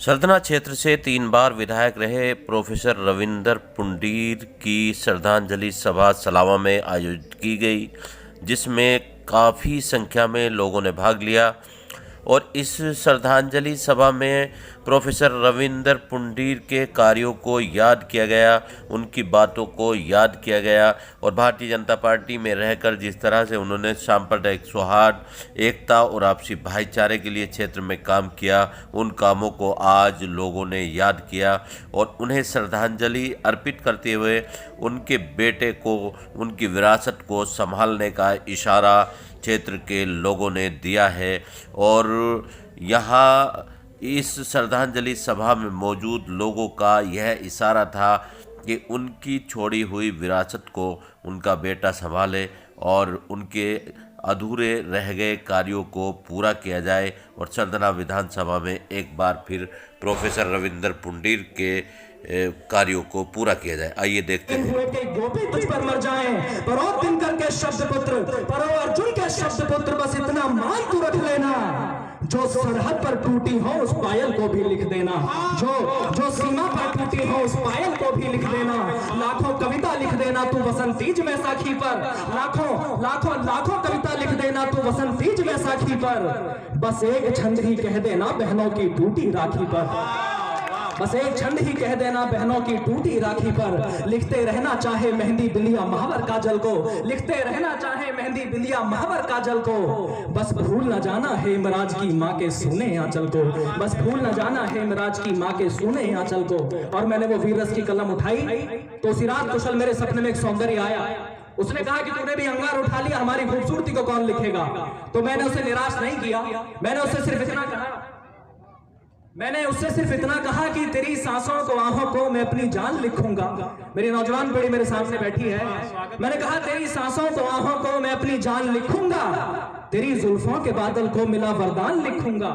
सरधना क्षेत्र से 3 बार विधायक रहे प्रोफेसर रविंदर पुंडीर की श्रद्धांजलि सभा सलावा में आयोजित की गई, जिसमें काफ़ी संख्या में लोगों ने भाग लिया। और इस श्रद्धांजलि सभा में प्रोफेसर रविंदर पुंडीर के कार्यों को याद किया गया, उनकी बातों को याद किया गया। और भारतीय जनता पार्टी में रहकर जिस तरह से उन्होंने सांप्रदायिक सौहार्द, एकता और आपसी भाईचारे के लिए क्षेत्र में काम किया, उन कामों को आज लोगों ने याद किया। और उन्हें श्रद्धांजलि अर्पित करते हुए उनके बेटे को, उनकी विरासत को संभालने का इशारा क्षेत्र के लोगों ने दिया है। और यहाँ इस श्रद्धांजलि सभा में मौजूद लोगों का यह इशारा था कि उनकी छोड़ी हुई विरासत को उनका बेटा संभाले और उनके अधूरे रह गए कार्यों को पूरा किया जाए और सरधना विधानसभा में एक बार फिर प्रोफेसर रविंदर पुंडीर के कार्यों को पूरा किया जाए। आइए देखते हैं। गोपी तुझ पर मर जाएं, परो दिनकर के शब्द पुत्र, परो अर्जुन के शब्द पुत्र, बस इतना मान तू रख लेना, जो सरहद पर टूटी हो उस पायल को भी लिख देना, जो सीमा पर टूटी हो उस पायल को भी लिख देना। लाखों कविता लिख देना तू वसंतीज वैसाखी पर, लाखों कविता लिख देना तू वसंतीज वैसाखी पर, बस एक छंद ही कह देना बहनों की टूटी राखी पर, बस एक छंद ही कह देना बहनों की टूटी राखी पर। लिखते रहना चाहे मेहंदी बिंदिया महावर काजल को, लिखते रहना चाहे मेहंदी बिंदिया महावर काजल को, बस भूल न जाना हेमराज की माँ के सोने आंचल को, बस भूल न जाना हेमराज की माँ के सोने आंचल को। और मैंने वो वीर रस की कलम उठाई तो उसी रात कुशल मेरे सपने में एक सौंदर्य आया। उसने कहा कि तूने भी अंगार उठा लिया, हमारी खूबसूरती को कौन लिखेगा। तो मैंने उसे निराश नहीं किया, मैंने उससे सिर्फ इतना कहा कि तेरी सांसों को, आंखों को मैं अपनी जान लिखूंगा। मेरी नौजवान पीढ़ी मेरे सामने बैठी है। मैंने कहा तेरी सांसों को, आंखों को मैं अपनी जान लिखूंगा, तेरी जुल्फों के बादल को मिला वरदान लिखूंगा,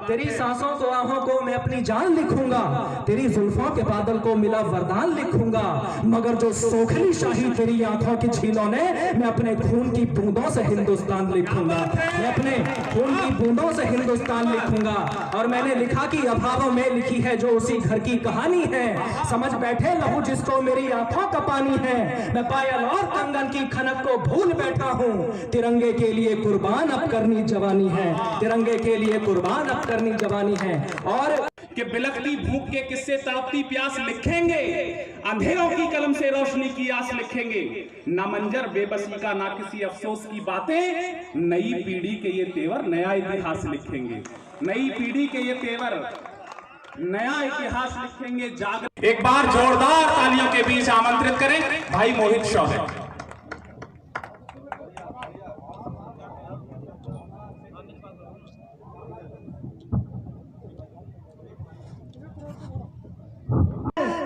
तेरी सांसों को, आंखों को मैं अपनी जान लिखूंगा, तेरी जुल्फों के बादल को मिला वरदान लिखूंगा। मगर जो सोखली शाही तेरी आंखों की झीलों ने, मैं अपने खून की बूंदों से हिंदुस्तान लिखूंगा, मैं अपने खून की बूंदों से हिंदुस्तान लिखूंगा। और मैंने लिखा कि अभावों में लिखी है जो उसी घर की कहानी है, समझ बैठे लहू जिसको मेरी आंखों का पानी है। मैं पायल और कंगन की खनक को भूल बैठा हूँ, तिरंगे के लिए कुर्बान अब करनी जवानी है, तिरंगे के लिए कुर्बान अब करनी जवानी है। और कि बिलखती भूख के किस्से, तड़पती प्यास लिखेंगे, अंधेरों की कलम से रोशनी की आस लिखेंगे, ना मंजर बेबसी का, ना किसी अफसोस की बातें, नई पीढ़ी के ये तेवर नया इतिहास लिखेंगे, नई पीढ़ी के ये तेवर नया इतिहास लिखेंगे। जाग एक बार जोरदार तालियों के बीच आमंत्रित करें भाई मोहित शौहर।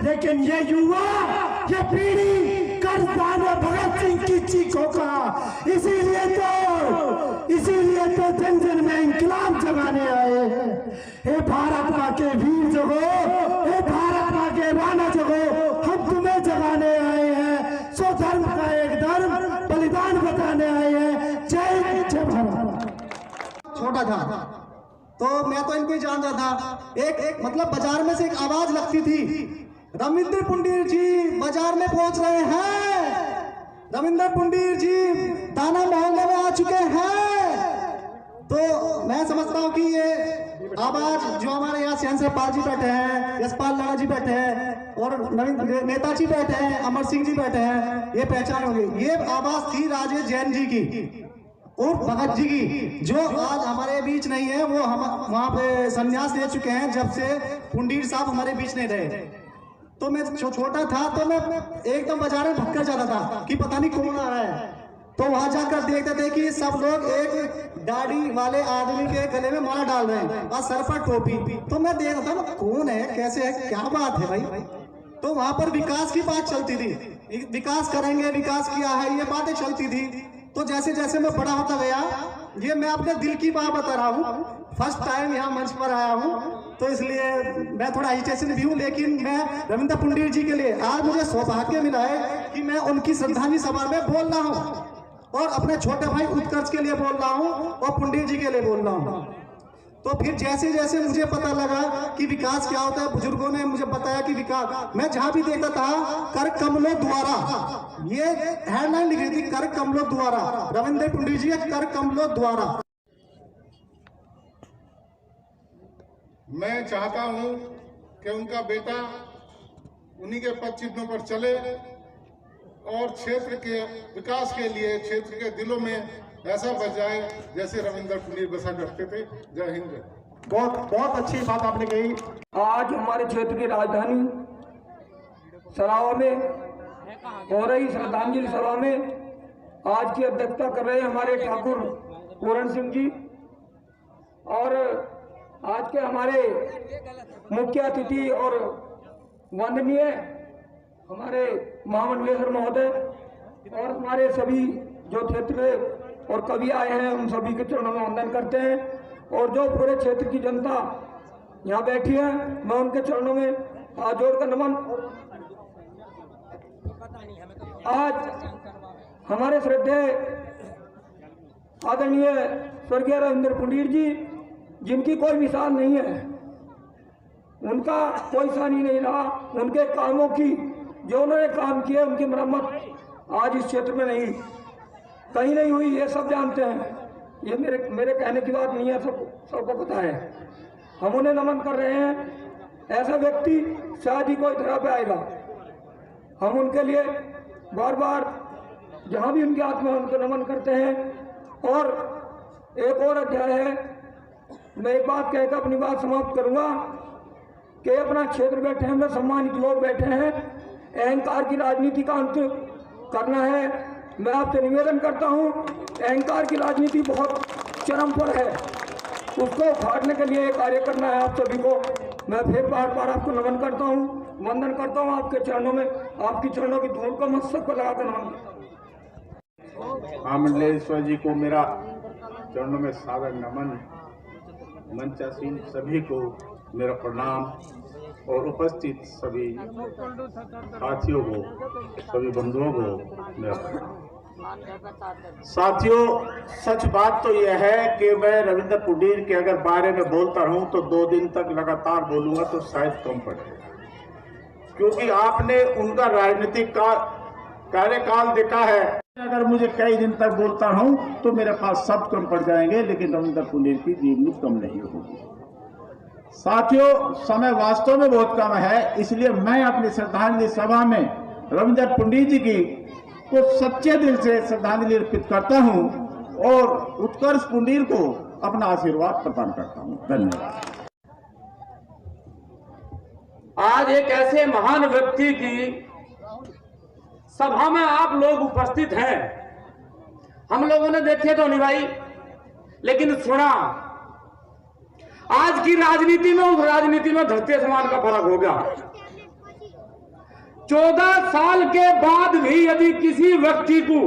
लेकिन ये युवा, ये पीढ़ी कर्जदार भगत सिंह की चीखों का, इसीलिए तो जन जन में इंकलाब जगाने आए हैं। हे भारत माँ के वीर जगो, हे भारत माँ के राणा जगो, हम तुम्हें जगाने आए हैं। सो धर्म का एक धर्म बलिदान बताने आए हैं। जय भारत। छोटा था तो मैं तो इनको ही जानता था। एक मतलब बाजार में से एक आवाज लगती थी, रविंदर पुंडीर जी बाजार में पहुंच रहे हैं, रविंदर पुंडीर जी दाना मोहल्ले में आ चुके हैं। तो मैं समझता हूं कि ये आवाज जो हमारे यहाँ सेंसर पाल जी बैठे हैं, यशपाल लाला जी बैठे हैं और नवीन नेताजी बैठे हैं, अमर सिंह जी बैठे हैं, ये पहचान होगी। ये आवाज थी राजेश जैन जी की और भगत जी की, जो आज हमारे बीच नहीं है। वो हम वहां पे संन्यास ले चुके हैं जब से पुंडीर साहब हमारे बीच नहीं रहे। तो मैं छोटा था तो मैं एकदम बाजार में भटकर जाता था कि पता नहीं कौन आ रहा है। तो वहां जाकर देखते थे कि सब लोग एक दाढ़ी वाले आदमी के गले में माला डाल रहे हैं और सर पर टोपी। तो मैं देखता था ना कौन है, कैसे है, क्या बात है भाई। तो वहां पर विकास की बात चलती थी, विकास करेंगे, विकास किया है, ये बातें चलती थी। तो जैसे जैसे मैं बड़ा होता गया, ये मैं अपने दिल की बात बता रहा हूँ, फर्स्ट टाइम यहाँ मंच पर आया हूँ तो इसलिए मैं थोड़ा हेजिटेशन भी हूँ। लेकिन मैं रविंदर पुंडीर जी के लिए आज मुझे सौभाग्य मिला है कि मैं उनकी श्रद्धांजलि सभा में बोल रहा हूँ और अपने छोटे भाई उत्कर्ष के लिए बोल रहा हूँ और पुंडीर जी के लिए बोल रहा हूँ। तो फिर जैसे जैसे मुझे पता लगा कि विकास क्या होता है, बुजुर्गों ने मुझे बताया कि विकास, मैं जहां भी देखता था कर कमलों द्वारा, ये हेडलाइन लिख रही थी कर कमलों द्वारा, रविंदर पुंडीर जी कर कमलों द्वारा। मैं चाहता हूं कि उनका बेटा उन्हीं के पद चिन्हों पर चले और क्षेत्र के विकास के लिए क्षेत्र के दिलों में ऐसा बच जाए जैसे रविंदर पुंडीर बसा करते थे। जय हिंद। बहुत अच्छी बात आपने कही। आज हमारे क्षेत्र की राजधानी सरावा में हो रही श्रद्धांजलि सभा में आज की अध्यक्षता कर रहे हमारे ठाकुर पूरण सिंह जी, और आज के हमारे मुख्य अतिथि और वंदनीय हमारे महामंडलेश्वर महोदय और हमारे सभी जो क्षेत्र और कवि आए हैं, उन सभी के चरणों में वंदन करते हैं। और जो पूरे क्षेत्र की जनता यहाँ बैठी है, मैं उनके चरणों में हाथ जोड़कर नमन। आज हमारे श्रद्धेय आदरणीय स्वर्गीय रविंदर पुंडीर जी, जिनकी कोई मिसाल नहीं है, उनका कोई सानी नहीं रहा, उनके कामों की जो उन्होंने काम किए उनकी मरम्मत आज इस क्षेत्र में नहीं कहीं नहीं हुई, ये सब जानते हैं। ये मेरे कहने की बात नहीं है, सबको पता है। हम उन्हें नमन कर रहे हैं। ऐसा व्यक्ति शायद ही कोई तरह पे आएगा। हम उनके लिए बार बार जहाँ भी उनकी आत्मा है उनको नमन करते हैं। और एक और अध्याय है, मैं एक बात कहकर अपनी बात समाप्त करूंगा कि अपना क्षेत्र बैठे हैं, सम्मानित लोग बैठे हैं, अहंकार की राजनीति का अंत करना है। मैं आपसे निवेदन करता हूं, अहंकार की राजनीति बहुत चरम पर है, उसको फाड़ने के लिए कार्य करना है आप सभी को। मैं फिर बार बार आपको नमन करता हूं, वंदन करता हूं आपके चरणों में, आपकी चरणों की धूल को मस्तक पर लगाकर नमन करता हूं। महामंडलेश्वर जी को मेरा चरणों में सादर नमन, मंचासीन सभी को मेरा प्रणाम और उपस्थित सभी साथियों को, सभी बंधुओं को मेरा प्रणाम। साथियों, सच बात तो यह है कि मैं रविंदर पुंडीर के अगर बारे में बोलता रहूं तो 2 दिन तक लगातार बोलूंगा तो शायद कम पड़ेगा, क्योंकि आपने उनका राजनीतिक कार्यकाल देखा है। अगर मुझे कई दिन तक बोलता रहूं तो मेरे पास शब्द कम पड़ जाएंगे, लेकिन रविंदर पुंडीर की जीवनी कम नहीं होगी। साथियों, समय वास्तव में बहुत कम है, इसलिए मैं अपनी श्रद्धांजलि सभा में रविंदर पुंडीर जी की को सच्चे दिल से श्रद्धांजलि अर्पित करता हूं और उत्कर्ष पुंडीर को अपना आशीर्वाद प्रदान करता हूं। धन्यवाद। आज एक ऐसे महान व्यक्ति की सभा में आप लोग उपस्थित हैं। हम लोगों ने देखे तो नहीं भाई, लेकिन सुना। आज की राजनीति में उस राजनीति में धरती आसमान का फर्क हो गया। 14 साल के बाद भी यदि किसी व्यक्ति को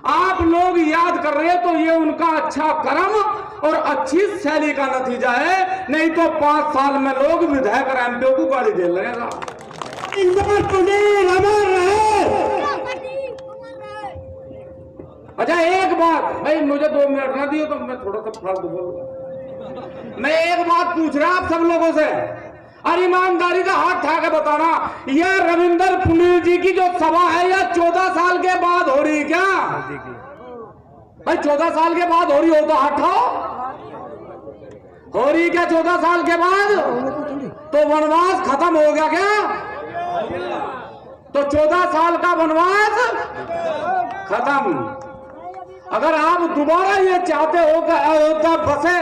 आप लोग याद कर रहे हैं तो ये उनका अच्छा कर्म और अच्छी शैली का नतीजा है, नहीं तो 5 साल में लोग विधायक और एमपी को गाली दे लगेगा। अच्छा, एक बात भाई, मुझे 2 मिनट ना दिए तो मैं थोड़ा सा फालतू बोलूंगा। मैं एक बात पूछ रहा आप सब लोगों से, और ईमानदारी का हाथ उठा के बताना, यह रविंदर पुंडीर जी की जो सभा है यह 14 साल के बाद हो रही क्या? भाई 14 साल के बाद हो रही हो तो हाथ उठाओ। हो रही क्या 14 साल के बाद? तो वनवास खत्म हो गया क्या? तो 14 साल का वनवास खत्म। अगर आप दोबारा ये चाहते हो कि अयोध्या बसे,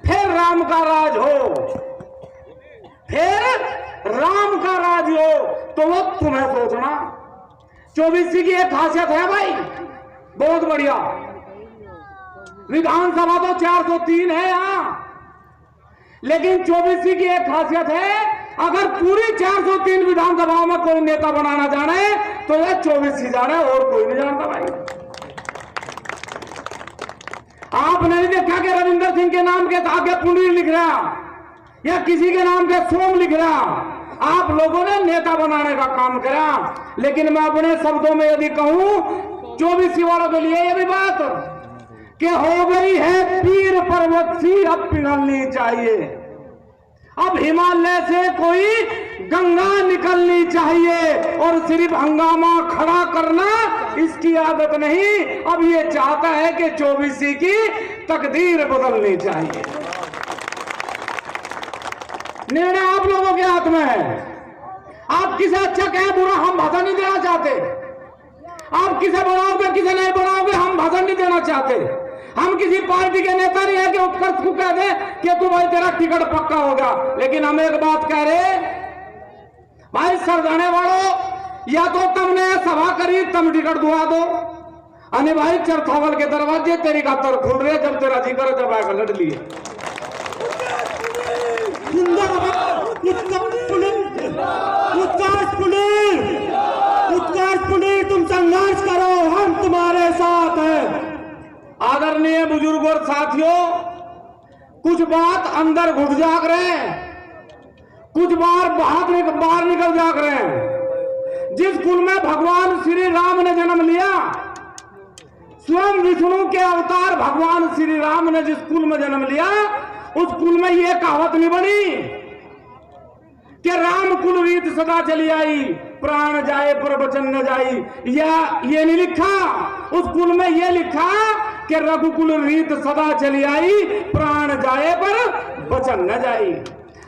फिर राम का राज हो, फिर राम का राज हो, तो वो तुम्हें सोचना। 24 की एक खासियत है भाई, बहुत बढ़िया। विधानसभा तो 403 है यहां, लेकिन 24 की एक खासियत है, अगर पूरी 403 विधानसभाओं में कोई नेता बनाना जाने तो वह 24 जाने, और कोई नहीं जानता भाई। आपने नहीं देखा कि रविंदर सिंह के नाम के आगे पुंडीर लिख रहा या किसी के नाम के सोम लिख रहा। आप लोगों ने नेता बनाने का काम करा, लेकिन मैं अपने शब्दों में यदि कहूं 24 वालों के लिए यह भी बात कि हो गई है पीर पर्वत सी अब पिघलनी चाहिए, अब हिमालय से कोई गंगा निकलनी चाहिए, और सिर्फ हंगामा खड़ा करना इसकी आदत नहीं, अब ये चाहता है कि 24 की तकदीर बदलनी चाहिए। निर्णय आप लोगों के हाथ में है। आप किसे अच्छा कहे बुरा, हम भाषण नहीं देना चाहते। आप किसे बनाओगे किसे नहीं बनाओगे, हम भाषण नहीं देना चाहते। हम किसी पार्टी के नेता नहीं है कि उत्कर्ष को कह दे कि तू भाई तेरा टिकट पक्का होगा। लेकिन हम एक बात कह रहे, भाई सरदाने वालों, या तो तुमने सभा करी तुम टिकट दुआ दो, अने भाई चरथावल के दरवाजे तेरी खातर खुल रहे, जब तेरा जी करे जब आकर लड़ लिए। उत्कर्ष पुनीर, तुम संघर्ष करो, हम तुम्हारे साथ हैं। आदरणीय बुजुर्ग और साथियों, कुछ बात अंदर घुट जाग रहे हैं, कुछ बार बाहर निकल जाग रहे हैं। जिस कुल में भगवान श्री राम ने जन्म लिया, स्वयं विष्णु के अवतार भगवान श्री राम ने जिस कुल में जन्म लिया, उस कुल में यह कहावत नहीं बनी कि राम कुल रीत सदा चली आई, प्राण जाए पर वचन न जाई, या ये नहीं लिखा। उस कुल में यह लिखा कि रघुकुल रीत सदा चली आई, प्राण जाए पर वचन न जाई।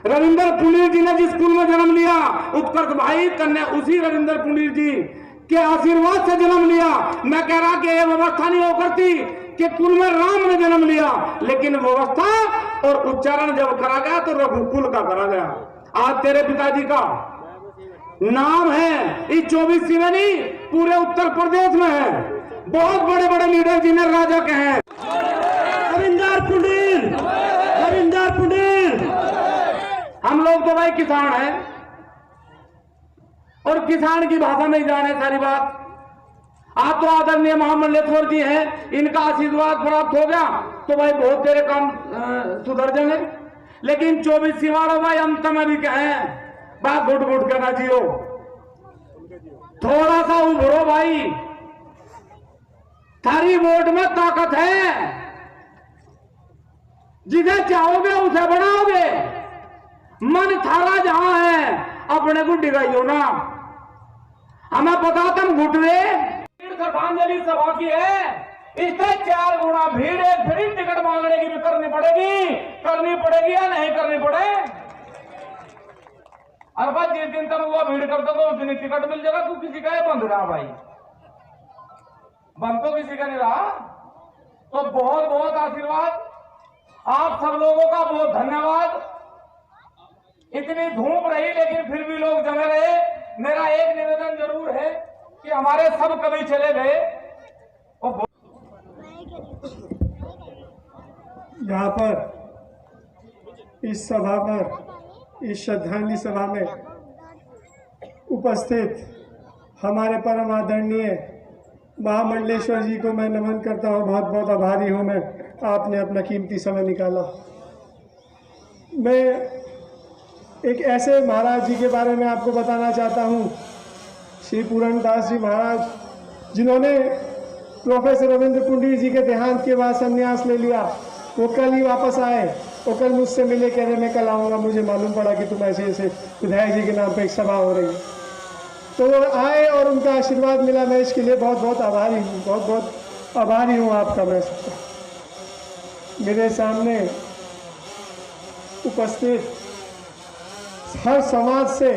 रविंदर पुनीर जी ने जिस कुल में जन्म लिया, उत्कर्ष भाई कन्या उसी रविंदर पुनीर जी के आशीर्वाद से जन्म लिया। मैं कह रहा कि यह व्यवस्था नहीं हो करती कि कुल में राम ने जन्म लिया, लेकिन व्यवस्था और उच्चारण जब करा गया तो रघुकुल का करा गया। आज तेरे पिताजी का नाम है इस 24 में नहीं, पूरे उत्तर प्रदेश में है। बहुत बड़े बड़े लीडर जिन्हें राजा कहे। रविंदर पुनीर, रविंदर पुनीर। हम लोग तो भाई किसान हैं और किसान की भाषा नहीं जाने सारी बात। आप तो आदरणीय महामंडलेश्वर जी हैं, इनका आशीर्वाद प्राप्त हो गया तो भाई बहुत तेरे काम सुधर जाएंगे। लेकिन 24 वालों भाई अंत में भी कहें, बात घुट घुट करना जियो, थोड़ा सा उभरो भाई, थारी वोट में ताकत है, जिसे चाहोगे उसे बनाओगे। मन थारा जहां है अपने को डिगाइयो ना। हमें पता तुम घुटवे श्रद्धांजलि सभा की है, इससे 4 गुना भीड़ है, फिर टिकट मांगने की भी करनी पड़ेगी या नहीं करनी पड़े। अरे भाई जिस दिन तक हुआ भीड़ करता तो उस दिन टिकट मिल जाएगा। तू किसी का है बंद रहा भाई, बंद तो किसी का नहीं रहा। तो बहुत बहुत आशीर्वाद आप सब लोगों का, बहुत धन्यवाद। इतनी धूप रही लेकिन फिर भी लोग जमे रहे। मेरा एक निवेदन जरूर है कि हमारे सब कवि चले गए, यहाँ पर इस सभा पर, इस श्रद्धांजलि सभा में उपस्थित हमारे परम आदरणीय महामंडलेश्वर जी को मैं नमन करता हूँ। बहुत बहुत आभारी हूँ मैं, आपने अपना कीमती समय निकाला। मैं एक ऐसे महाराज जी के बारे में आपको बताना चाहता हूँ, श्री पूरनदास जी महाराज, जिन्होंने प्रोफेसर रविंद्र पुंडीर जी के देहांत के बाद संन्यास ले लिया। वो कल ही वापस आए और कल मुझसे मिले, कह रहे मैं कल आऊँगा, मुझे मालूम पड़ा कि तुम ऐसे ऐसे विधायक जी के नाम पे एक सभा हो रही है। तो वो आए और उनका आशीर्वाद मिला। मैं इसके लिए बहुत बहुत आभारी हूँ, बहुत बहुत आभारी हूँ आपका। मैं मेरे सामने उपस्थित हर समाज से,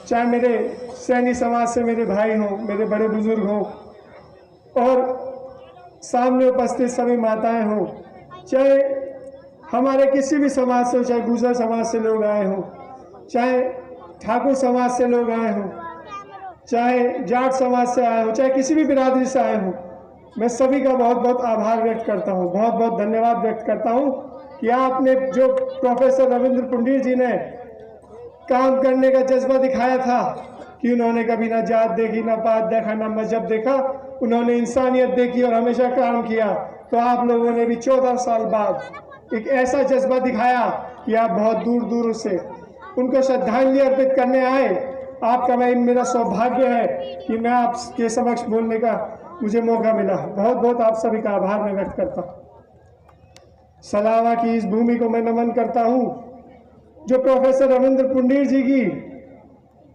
चाहे मेरे सैनी समाज से मेरे भाई हों, मेरे बड़े बुजुर्ग हों, और सामने उपस्थित सभी माताएं हों, चाहे हमारे किसी भी समाज से, चाहे गुर्जर समाज से लोग आए हों, चाहे ठाकुर समाज से लोग आए हों, चाहे जाट समाज से आए हों, चाहे किसी भी बिरादरी से आए हों, मैं सभी का बहुत बहुत आभार व्यक्त करता हूं, बहुत बहुत धन्यवाद व्यक्त करता हूं कि आपने जो प्रोफेसर रविंद्र पुंडीर जी ने काम करने का जज्बा दिखाया था कि उन्होंने कभी ना जात देखी, ना पात देखा, ना मजहब देखा, उन्होंने इंसानियत देखी और हमेशा काम किया। तो आप लोगों ने भी 14 साल बाद एक ऐसा जज्बा दिखाया कि आप बहुत दूर दूर से उनको श्रद्धांजलि अर्पित करने आए आपका मैं मेरा सौभाग्य है कि मैं आपके समक्ष बोलने का मुझे मौका मिला। बहुत बहुत आप सभी का आभार मैं व्यक्त करता हूँ। सलावा की इस भूमि को मैं नमन करता हूँ जो प्रोफेसर रविंद्र पुंडीर जी की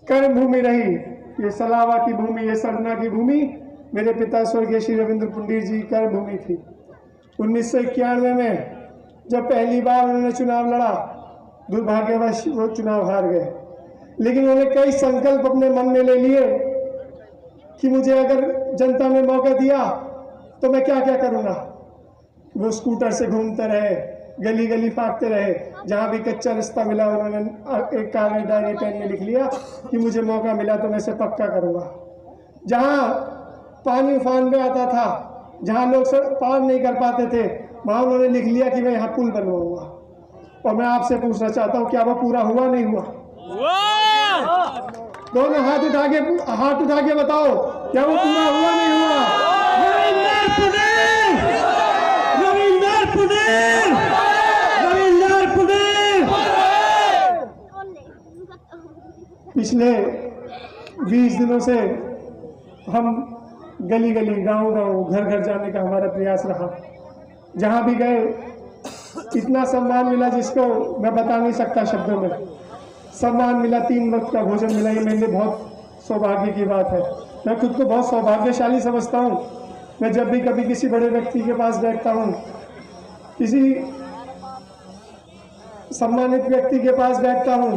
कर्म भूमि रही। ये सलावा की भूमि, ये सरना की भूमि मेरे पिता स्वर्गीय श्री रविंद्र पुंडीर जी की कर्म भूमि थी। 1991 में जब पहली बार उन्होंने चुनाव लड़ा, दुर्भाग्यवश वो चुनाव हार गए, लेकिन उन्होंने कई संकल्प अपने मन में ले लिए कि मुझे अगर जनता ने मौका दिया तो मैं क्या क्या करूँगा। वो स्कूटर से घूमते रहे, गली गली फाँकते रहे, जहाँ भी कच्चा रास्ता मिला उन्होंने एक कागज डायरी पेन में लिख लिया कि मुझे मौका मिला तो मैं इसे पक्का करूँगा। जहाँ पानी उफान में आता था, जहाँ लोग पार नहीं कर पाते थे, वहाँ उन्होंने लिख लिया कि मैं यहाँ पुल बनवाऊंगा। और मैं आपसे पूछना चाहता हूँ, क्या वो पूरा हुआ नहीं हुआ? दोनों हाथ उठा के बताओ, क्या वो पूरा हुआ नहीं हुआ? रविंदर पुंडीर, रविंदर पुंडीर, रविंदर पुंडीर। पिछले 20 दिनों से हम गली गली, गांव गांव, घर घर जाने का हमारा प्रयास रहा। जहां भी गए इतना सम्मान मिला जिसको मैं बता नहीं सकता शब्दों में। सम्मान मिला, 3 वक्त का भोजन मिला, ये मेरे लिए बहुत सौभाग्य की बात है। मैं खुद को बहुत सौभाग्यशाली समझता हूँ। मैं जब भी कभी किसी बड़े व्यक्ति के पास बैठता हूँ, किसी सम्मानित व्यक्ति के पास बैठता हूँ,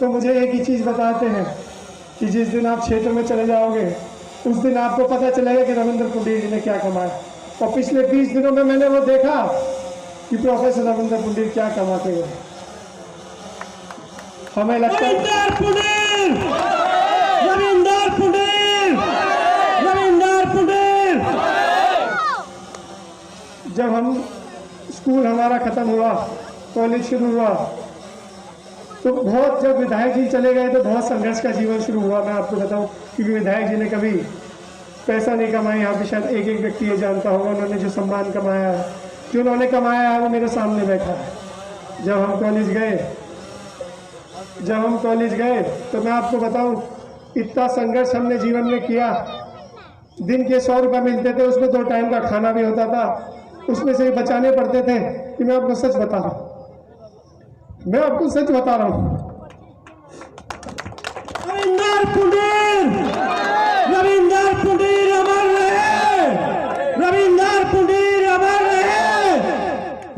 तो मुझे एक ही चीज़ बताते हैं कि जिस दिन आप क्षेत्र में चले जाओगे उस दिन आपको पता चलेगा कि रविंद्र पुंडीर जी ने क्या कमाया। और पिछले 20 दिनों में मैंने वो देखा कि प्रोफेसर रविंद्र पुंडीर क्या कमाते हैं। हमें लगता है रविंद्र पुंडीर, रविंद्र पुंडीर, रविंद्र पुंडीर। जब हम स्कूल हमारा खत्म हुआ, कॉलेज शुरू हुआ, तो बहुत, जब विधायक जी चले गए तो बहुत संघर्ष का जीवन शुरू हुआ। मैं आपको बताऊं, क्योंकि विधायक जी ने कभी पैसा नहीं कमाया। यहाँ पे शायद एक एक व्यक्ति ये जानता होगा उन्होंने जो सम्मान कमाया है, जो उन्होंने कमाया है, वो मेरे सामने बैठा है। जब हम कॉलेज गए तो मैं आपको बताऊं, इतना संघर्ष हमने जीवन में किया। दिन के 100 रुपये मिलते थे, उसमें 2 टाइम का खाना भी होता था, उसमें से बचाने पड़ते थे। कि मैं आपको सच बता रहा हूँ, रविंदर पुंडीर, रविंदर पुंडीर अमर रहे, रविंदर पुंडीर अमर रहे।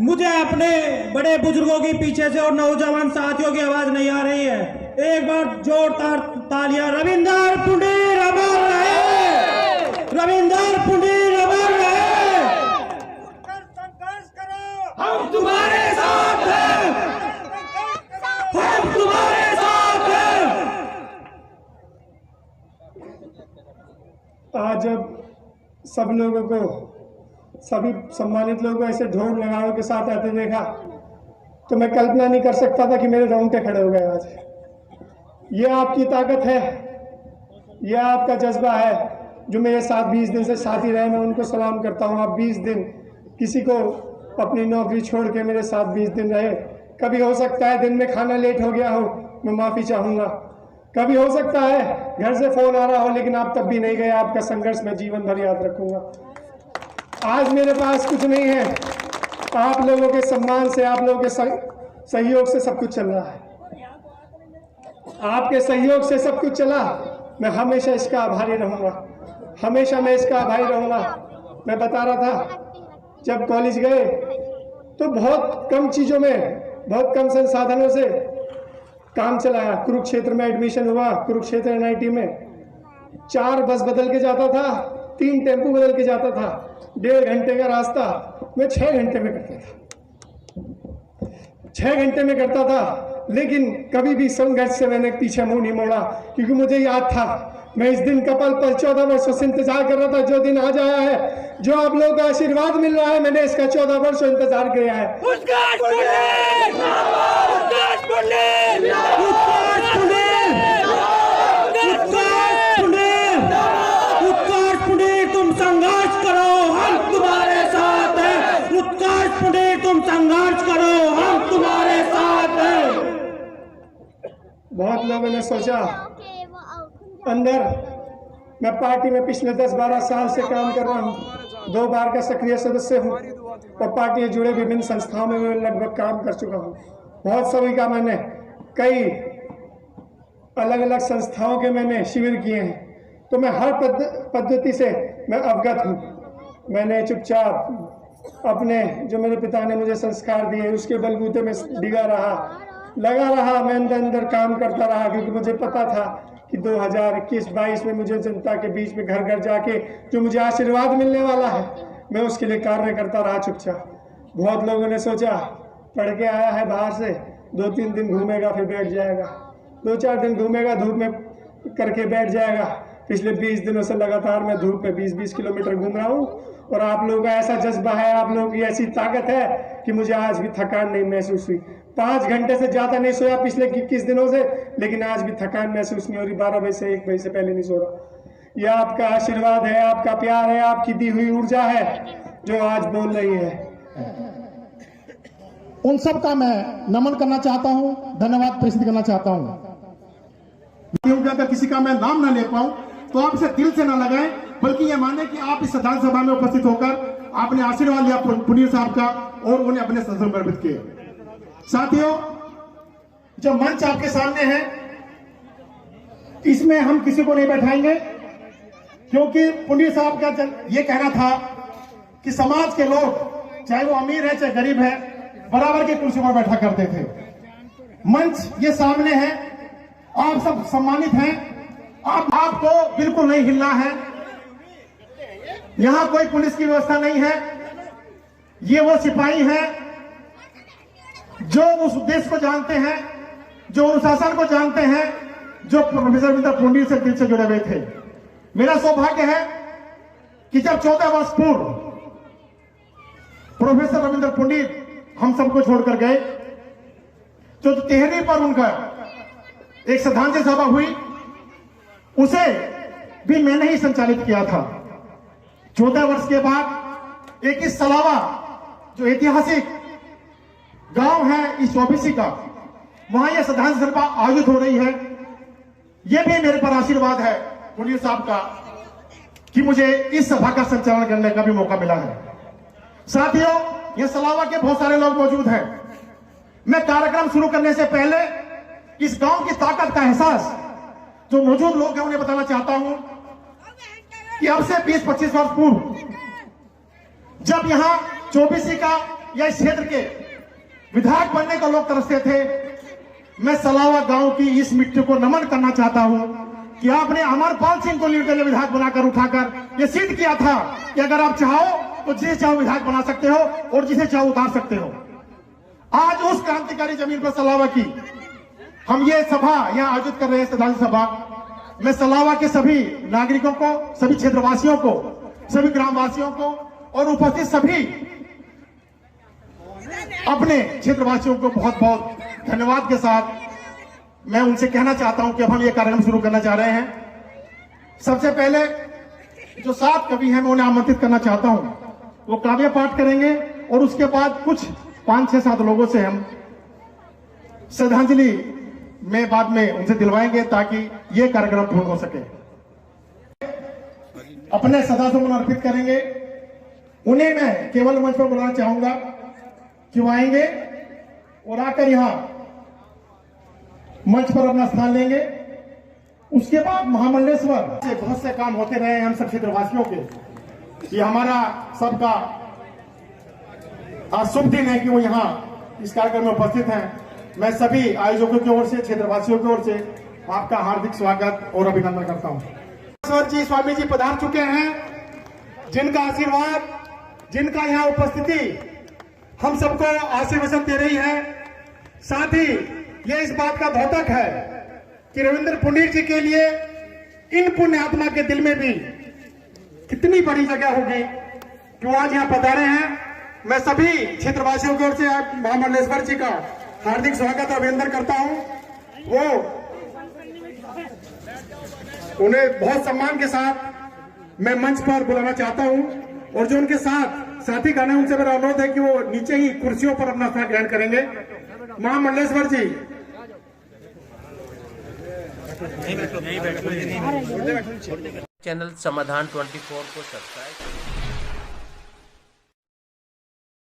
मुझे अपने बड़े बुजुर्गों के पीछे से और नौजवान साथियों की आवाज नहीं आ रही है। एक बार जोरदार तालियां। रविंदर पुंडीर अमर रहे, रविंदर पुंडीर अमर रहे। हम तुम्हारे साथ हैं, हम तुम्हारे साथ हैं। आज जब सब लोगों को, सभी सम्मानित लोगों को ऐसे ढोल नगाड़ों के साथ आते देखा, तो मैं कल्पना नहीं कर सकता था कि मेरे रोंगटे खड़े हो गए। आज ये आपकी ताकत है, ये आपका जज्बा है, जो मेरे साथ 20 दिन से साथी रहे। मैं उनको सलाम करता हूँ। आप 20 दिन किसी को अपनी नौकरी छोड़ के मेरे साथ 20 दिन रहे। कभी हो सकता है दिन में खाना लेट हो गया हो, मैं माफ़ी चाहूँगा। कभी हो सकता है घर से फोन आ रहा हो, लेकिन आप तब भी नहीं गए। आपका संघर्ष मैं जीवन भर याद रखूंगा। आज मेरे पास कुछ नहीं है, आप लोगों के सम्मान से, आप लोगों के सहयोग से सब कुछ चल रहा है। आपके सहयोग से सब कुछ चला। मैं हमेशा इसका आभारी रहूंगा, हमेशा मैं इसका आभारी रहूंगा। मैं बता रहा था, जब कॉलेज गए तो बहुत कम चीज़ों में, बहुत कम संसाधनों से काम चलाया। कुरुक्षेत्र में एडमिशन हुआ, कुरुक्षेत्र NIT में 4 बस बदल के जाता था, 3 टेम्पू बदल के जाता था। 1.5 घंटे का रास्ता मैं 6 घंटे में करता था, 6 घंटे में करता था। लेकिन कभी भी संघर्ष से मैंने पीछे मुंह नहीं मोड़ा, क्योंकि मुझे याद था मैं इस दिन का पल 14 वर्षों से इंतजार कर रहा था। जो दिन आज आया है, जो आप लोगों का आशीर्वाद मिल रहा है, मैंने इसका 14 वर्षों इंतजार किया है। तुम संघर्ष करो, हम तुम्हारे साथ हैं। उत्कर्ष पुंडीर, तुम संघर्ष करो, हम तुम्हारे साथ हैं। बहुत लोगों ने सोचा अंदर मैं पार्टी में पिछले 10-12 साल से काम कर रहा हूँ, 2 बार का सक्रिय सदस्य हूँ और पार्टी से जुड़े विभिन्न संस्थाओं में मैं लगभग काम कर चुका हूँ। बहुत सभी का मैंने कई अलग अलग संस्थाओं के मैंने शिविर किए हैं, तो मैं हर पद्धति से मैं अवगत हूँ। मैंने चुपचाप अपने जो मेरे पिता ने मुझे संस्कार दिए उसके बलबूते में डिगा रहा, लगा रहा, मैं अंदर काम करता रहा, क्योंकि मुझे पता था कि 2021-22 में मुझे जनता के बीच में घर घर जाके जो मुझे आशीर्वाद मिलने वाला है, मैं उसके लिए कार्य करता रहा चुपचाप। बहुत लोगों ने सोचा पढ़ के आया है बाहर से, 2-3 दिन घूमेगा फिर बैठ जाएगा, 2-4 दिन घूमेगा धूप में करके बैठ जाएगा। पिछले 20 दिनों से लगातार मैं धूप में 20-20 किलोमीटर घूम रहा हूँ और आप लोगों का ऐसा जज्बा है, आप लोगों की ऐसी ताकत है कि मुझे आज भी थकान नहीं महसूस हुई। 5 घंटे से ज़्यादा नहीं सोया पिछले 21 दिनों से, लेकिन आज भी थकान महसूस नहीं हो रही। 12 बजे से 1 बजे से पहले नहीं सो रहा। यह आपका आशीर्वाद है, आपका प्यार है, आपकी दी हुई ऊर्जा है जो आज बोल रही है। उन सब का मैं नमन करना चाहता हूं, धन्यवाद प्रेषित करना चाहता हूं। अगर किसी का मैं नाम ना ले पाऊं तो आप इसे दिल से ना लगाएं, बल्कि ये माने कि आप इस साधारण सभा में उपस्थित होकर आपने आशीर्वाद लिया पुनीर साहब का और उन्हें अपने सदन में अर्पित किए। साथियों, जो मंच आपके सामने है इसमें हम किसी को नहीं बैठाएंगे, क्योंकि पुनीर साहब का ये कहना था कि समाज के लोग चाहे वो अमीर है चाहे गरीब है बराबर की कुर्सी पर बैठा करते थे। मंच ये सामने है, आप सब सम्मानित हैं, आपको बिल्कुल नहीं हिलना है। यहां कोई पुलिस की व्यवस्था नहीं है, ये वो सिपाही हैं जो उस उद्देश्य को जानते हैं, जो अनुशासन को जानते हैं, जो प्रोफेसर रविंदर पुंडीर से दिल से जुड़े हुए थे। मेरा सौभाग्य है कि जब 14 वर्ष पूर्व प्रोफेसर रविंदर पुंडीर हम सबको छोड़कर गए, जो टिहरी पर उनका एक श्रद्धांजलि सभा हुई, उसे भी मैंने ही संचालित किया था। 14 वर्ष के बाद एक इस सलावा जो ऐतिहासिक गांव है इस चौबीसी का, वहां यह श्रद्धांजलि सभा आयोजित हो रही है। यह भी मेरे पर आशीर्वाद है पुनीर साहब का कि मुझे इस सभा का संचालन करने का भी मौका मिला है। साथियों, यह सलावा के बहुत सारे लोग मौजूद हैं। मैं कार्यक्रम शुरू करने से पहले इस गांव की ताकत का एहसास जो मौजूद लोग हैं उन्हें बताना चाहता हूं कि अब से 20-25 वर्ष पूर्व जब यहां चौबीसी का या इस क्षेत्र के विधायक बनने को लोग तरसते थे, मैं सलावा गांव की इस मिट्टी को नमन करना चाहता हूं कि आपने अमरपाल सिंह को निर्दलीय विधायक बनाकर उठाकर यह सिद्ध किया था कि अगर आप चाहो तो जिसे चाहो विधायक बना सकते हो और जिसे चाहो उतार सकते हो। आज उस क्रांतिकारी जमीन पर सलावा की हम ये सभा यहां आयोजित कर रहे हैं, श्रद्धांजलि सभा। मैं सलावा के सभी नागरिकों को, सभी क्षेत्रवासियों को, सभी ग्रामवासियों को और उपस्थित सभी अपने क्षेत्रवासियों को बहुत बहुत धन्यवाद के साथ मैं उनसे कहना चाहता हूं कि अब हम ये कार्यक्रम शुरू करना चाह रहे हैं। सबसे पहले जो 7 कवि हैं मैं उन्हें आमंत्रित करना चाहता हूं, वो काव्य पाठ करेंगे और उसके बाद कुछ 5-6-7 लोगों से हम श्रद्धांजलि में बाद में उनसे दिलवाएंगे ताकि ये कार्यक्रम पूर्ण हो सके। अपने श्रद्धासुमन अर्पित करेंगे। उन्हें मैं केवल मंच पर बुलाना चाहूंगा कि वो आएंगे और आकर यहां मंच पर अपना स्थान लेंगे। उसके बाद महामंडलेश्वर से बहुत से काम होते रहे हम सब क्षेत्रवासियों के। ये हमारा सबका आज शुभ दिन है कि वो यहाँ इस कार्यक्रम में उपस्थित हैं। मैं सभी आयोजकों की ओर से, क्षेत्रवासियों की ओर से आपका हार्दिक स्वागत और अभिनंदन करता हूँ। जी स्वामी जी पधार चुके हैं, जिनका आशीर्वाद, जिनका यहाँ उपस्थिति हम सबको आशीर्वचन दे रही है। साथ ही ये इस बात का द्योतक है कि रविंदर पुंडीर जी के लिए इन पुण्य आत्मा के दिल में भी कितनी बड़ी जगह होगी कि वो आज यहाँ पधारे हैं। मैं सभी क्षेत्रवासियों की ओर से महामंडलेश्वर जी का हार्दिक स्वागत और अभिनंदन करता हूं। वो उन्हें बहुत सम्मान के साथ मैं मंच पर बुलाना चाहता हूं और जो उनके साथ साथी गाने उनसे मेरा अनुरोध है कि वो नीचे ही कुर्सियों पर अपना स्थान ग्रहण करेंगे। महामंडलेश्वर जी चैनल समाधान 24 को सब्सक्राइब